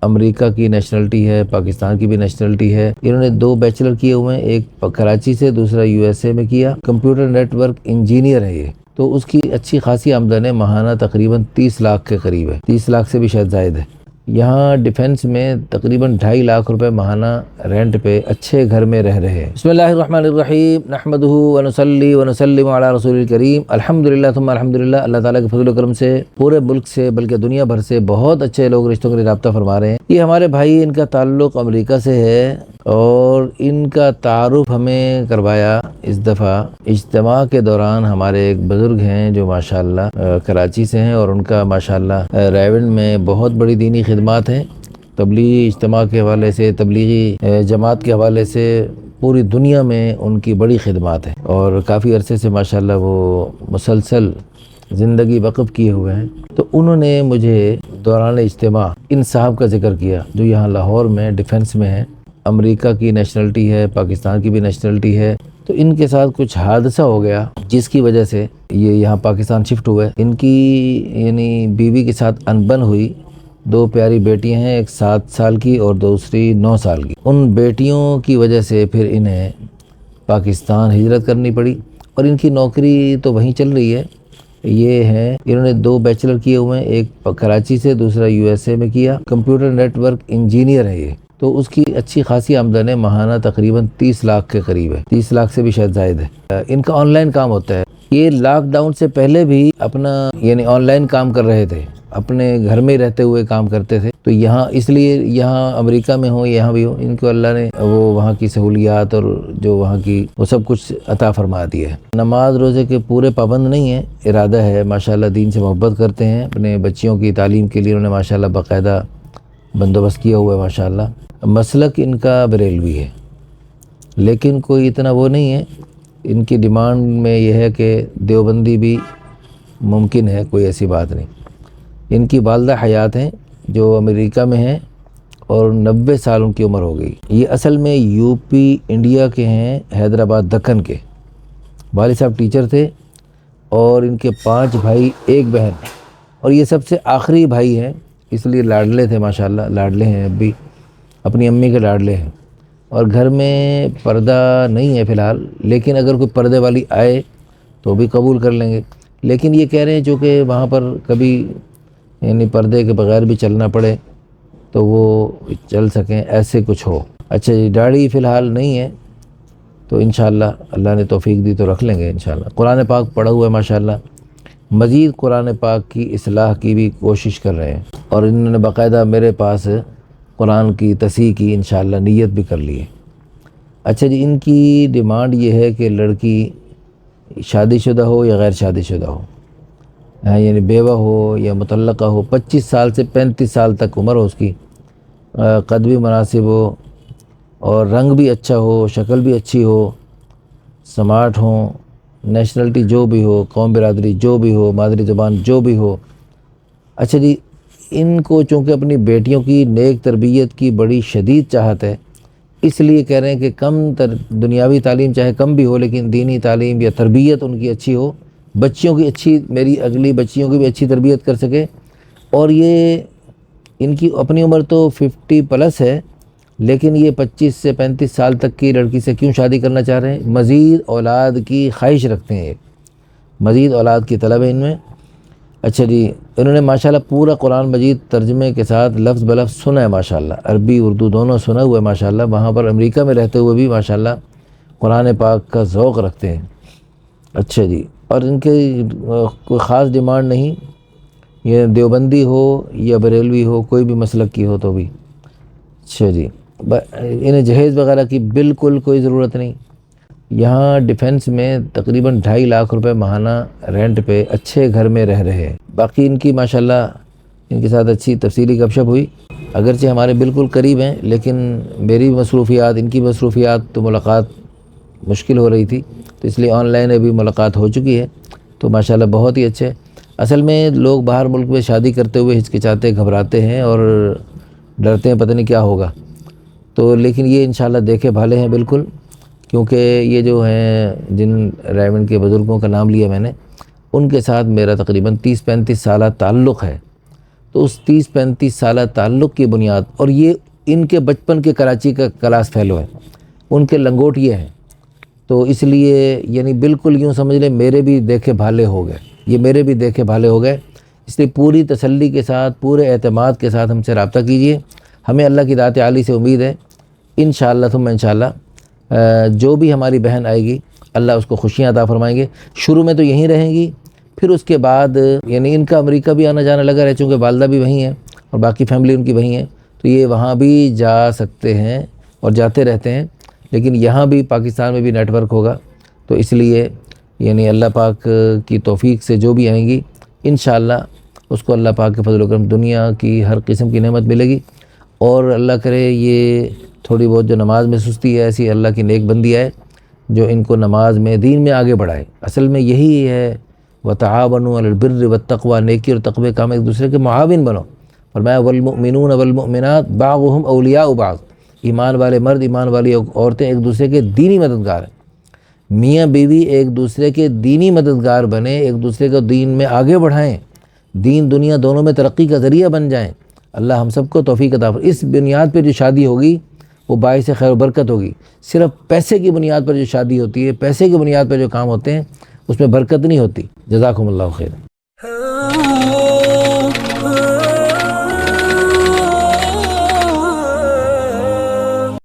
امریکہ کی نیشنلٹی ہے، پاکستان کی بھی نیشنلٹی ہے۔ انہوں نے 2 بیچلر کیے ہوئے ہیں، ایک کراچی سے، دوسرا USA میں کیا۔ کمپیوٹر نیٹ ورک انجینئر ہے یہ، تو اس کی اچھی خاصی آمدن ہے، ماہانہ تقریباً 30 لاکھ کے قریب ہے، 30 لاکھ سے بھی شاید زائد ہے۔ یہاں ڈیفنس میں تقریباً 2.5 لاکھ روپے ماہانہ رینٹ پہ اچھے گھر میں رہ رہے ہیں۔ بسم اللہ الرحمن الرحیم، نحمدہ ونصلی ونسلم علی رسول الکریم، الحمدللہ ثم الحمدللہ۔ اللہ تعالیٰ کے فضل و کرم سے پورے ملک سے بلکہ دنیا بھر سے بہت اچھے لوگ رشتوں کے لیے رابطہ فرما رہے ہیں۔ یہ ہمارے بھائی، ان کا تعلق امریکہ سے ہے اور ان کا تعارف ہمیں کروایا اس دفعہ اجتماع کے دوران۔ ہمارے ایک بزرگ ہیں جو ماشاءاللہ کراچی سے ہیں، اور ان کا ماشاءاللہ رائیونڈ میں بہت بڑی دینی خدمات ہیں، تبلیغی اجتماع کے حوالے سے، تبلیغی جماعت کے حوالے سے پوری دنیا میں ان کی بڑی خدمات ہیں، اور کافی عرصے سے ماشاءاللہ وہ مسلسل زندگی وقف کیے ہوئے ہیں۔ تو انہوں نے مجھے دوران اجتماع ان صاحب کا ذکر کیا جو یہاں لاہور میں ڈیفنس میں ہیں، امریکہ کی نیشنلٹی ہے، پاکستان کی بھی نیشنلٹی ہے۔ تو ان کے ساتھ کچھ حادثہ ہو گیا جس کی وجہ سے یہ یہاں پاکستان شفٹ ہوئے۔ ان کی یعنی بیوی کے ساتھ انبن ہوئی، 2 پیاری بیٹیاں ہیں، ایک 7 سال کی اور دوسری 9 سال کی۔ ان بیٹیوں کی وجہ سے پھر انہیں پاکستان ہجرت کرنی پڑی، اور ان کی نوکری تو وہیں چل رہی ہے۔ یہ ہیں، انہوں نے 2 بیچلر کیے ہوئے ہیں، ایک کراچی سے، دوسرا USA میں کیا۔ کمپیوٹر نیٹ ورک انجینئر ہے یہ، تو اس کی اچھی خاصی آمدن ہے، ماہانہ تقریباً 30 لاکھ کے قریب ہے، 30 لاکھ سے بھی شاید زائد ہے۔ ان کا آن لائن کام ہوتا ہے۔ یہ لاک ڈاؤن سے پہلے بھی اپنا یعنی آن لائن کام کر رہے تھے، اپنے گھر میں رہتے ہوئے کام کرتے تھے۔ تو یہاں اس لیے یہاں امریکہ میں ہوں، یہاں بھی ہوں، ان کو اللہ نے وہ وہاں کی سہولیات اور جو وہاں کی وہ سب کچھ عطا فرما دی ہے۔ نماز روزے کے پورے پابند نہیں ہیں، ارادہ ہے، ماشاءاللہ دین سے محبت کرتے ہیں، اپنے بچیوں کی تعلیم کے لیے انہوں نے ماشاءاللہ باقاعدہ بندوبست کیا ہوا ہے ماشاءاللہ۔ مسلک ان کا بریلوی ہے، لیکن کوئی اتنا وہ نہیں ہے، ان کی ڈیمانڈ میں یہ ہے کہ دیوبندی بھی ممکن ہے، کوئی ایسی بات نہیں۔ ان کی والدہ حیات ہیں جو امریکہ میں ہیں، اور 90 سال ان کی عمر ہو گئی۔ یہ اصل میں UP انڈیا کے ہیں، حیدرآباد دکن کے۔ والد صاحب ٹیچر تھے، اور ان کے 5 بھائی 1 بہن، اور یہ سب سے آخری بھائی ہیں، اس لیے لاڈلے تھے ماشاءاللہ، لاڈلے ہیں اب بھی، اپنی امی کے لاڈلے ہیں۔ اور گھر میں پردہ نہیں ہے فی الحال، لیکن اگر کوئی پردے والی آئے تو بھی قبول کر لیں گے۔ لیکن یہ کہہ رہے ہیں چونکہ وہاں پر کبھی یعنی پردے کے بغیر بھی چلنا پڑے تو وہ چل سکیں، ایسے کچھ ہو۔ اچھا جی، داڑھی فی الحال نہیں ہے، تو انشاءاللہ اللہ نے توفیق دی تو رکھ لیں گے انشاءاللہ۔ قرآن پاک پڑھا ہوا ہے ماشاءاللہ، مزید قرآن پاک کی اصلاح کی بھی کوشش کر رہے ہیں، اور انہوں نے باقاعدہ میرے پاس قرآن کی تصحیح کی انشاءاللہ نیت بھی کر لی ہے۔ اچھا جی، ان کی ڈیمانڈ یہ ہے کہ لڑکی شادی شدہ ہو یا غیر شادی شدہ ہو، یعنی بیوہ ہو یا مطلقہ ہو، 25 سال سے 35 سال تک عمر ہو اس کی، قد بھی مناسب ہو، اور رنگ بھی اچھا ہو، شکل بھی اچھی ہو، سمارٹ ہوں، نیشنلٹی جو بھی ہو، قوم برادری جو بھی ہو، مادری زبان جو بھی ہو۔ اچھا جی، ان کو چونکہ اپنی بیٹیوں کی نیک تربیت کی بڑی شدید چاہت ہے، اس لیے کہہ رہے ہیں کہ دنیاوی تعلیم چاہے کم بھی ہو، لیکن دینی تعلیم یا تربیت ان کی اچھی ہو، بچیوں کی اچھی، میری اگلی بچیوں کی بھی اچھی تربیت کر سکے۔ اور یہ ان کی اپنی عمر تو 50+ ہے، لیکن یہ 25 سے 35 سال تک کی لڑکی سے کیوں شادی کرنا چاہ رہے ہیں؟ مزید اولاد کی خواہش رکھتے ہیں، مزید اولاد کی طلب ہے ان میں۔ اچھا جی، انہوں نے ماشاءاللہ پورا قرآن مجید ترجمے کے ساتھ لفظ بلفظ سنا ہے ماشاءاللہ، عربی اردو دونوں سنا ہوا ہے ماشاءاللہ، وہاں پر امریکہ میں رہتے ہوئے بھی ماشاءاللہ قرآن پاک کا ذوق رکھتے ہیں۔ اچھا جی، اور ان کے کوئی خاص ڈیمانڈ نہیں، یہ دیوبندی ہو یا بریلوی ہو، کوئی بھی مسلک کی ہو تو بھی۔ اچھا جی، انہیں جہیز وغیرہ کی بالکل کوئی ضرورت نہیں۔ یہاں ڈیفنس میں تقریباً 2.5 لاکھ روپے ماہانہ رینٹ پہ اچھے گھر میں رہ رہے ہیں۔ باقی ان کی ماشاءاللہ ان کے ساتھ اچھی تفصیلی گپ شپ ہوئی، اگرچہ ہمارے بالکل قریب ہیں، لیکن میری مصروفیات، ان کی مصروفیات، تو ملاقات مشکل ہو رہی تھی، تو اس لیے آن لائن ابھی ملاقات ہو چکی ہے، تو ماشاءاللہ بہت ہی اچھے۔ اصل میں لوگ باہر ملک میں شادی کرتے ہوئے ہچکچاتے، گھبراتے ہیں اور ڈرتے ہیں پتہ نہیں کیا ہوگا، تو لیکن یہ انشاءاللہ دیکھے بھالے ہیں بالکل، کیونکہ یہ جو ہیں جن رائیونڈ کے بزرگوں کا نام لیا میں نے، ان کے ساتھ میرا تقریباً 30-35 سالہ تعلق ہے، تو اس 30-35 سالہ تعلق کی بنیاد، اور یہ ان کے بچپن کے کراچی کا کلاس فیلو ہے، ان کے لنگوٹ یہ ہیں، تو اس لیے یعنی بالکل یوں سمجھ لیں میرے بھی دیکھے بھالے ہو گئے، یہ میرے بھی دیکھے بھالے ہو گئے۔ اس لیے پوری تسلی کے ساتھ، پورے اعتماد کے ساتھ ہم سے رابطہ کیجئے۔ ہمیں اللہ کی ذات عالی سے امید ہے، انشاءاللہ ثم انشاءاللہ جو بھی ہماری بہن آئے گی اللہ اس کو خوشیاں عطا فرمائیں گے۔ شروع میں تو یہیں رہیں گی، پھر اس کے بعد یعنی ان کا امریکہ بھی آنا جانا لگا رہے، چونکہ والدہ بھی وہیں ہیں اور باقی فیملی ان کی وہیں ہے، تو یہ وہاں بھی جا سکتے ہیں اور جاتے رہتے ہیں، لیکن یہاں بھی پاکستان میں بھی نیٹ ورک ہوگا، تو اس لیے یعنی اللہ پاک کی توفیق سے جو بھی آئیں گی انشاءاللہ اس کو اللہ پاک کے فضل و کرم دنیا کی ہر قسم کی نعمت ملے گی، اور اللہ کرے یہ تھوڑی بہت جو نماز میں سستی ہے ایسی اللہ کی نیک بندی ہے جو ان کو نماز میں دین میں آگے بڑھائے۔ اصل میں یہی ہے وَتَعَاوَنُوا عَلَى الْبِرِّ وَالتَّقْوَى، نیکی اور تقوی کا ایک دوسرے کے معاون بنو۔ فرمایا وَالْمُؤْمِنُونَ وَالْمُؤْمِنَاتُ بَعْضُهُمْ أَوْلِيَاءُ بَعْضٍ، ایمان والے مرد ایمان والی عورتیں ایک دوسرے کے دینی مددگار ہیں۔ میاں بیوی ایک دوسرے کے دینی مددگار بنیں، ایک دوسرے کو دین میں آگے بڑھائیں، دین دنیا دونوں میں ترقی کا ذریعہ بن جائیں۔ اللہ ہم سب کو توفیق عطا فرمائے۔ اس بنیاد پہ جو شادی ہوگی وہ باعث خیر و برکت ہوگی۔ صرف پیسے کی بنیاد پر جو شادی ہوتی ہے، پیسے کی بنیاد پر جو کام ہوتے ہیں اس میں برکت نہیں ہوتی۔ جزاکم اللہ خیر۔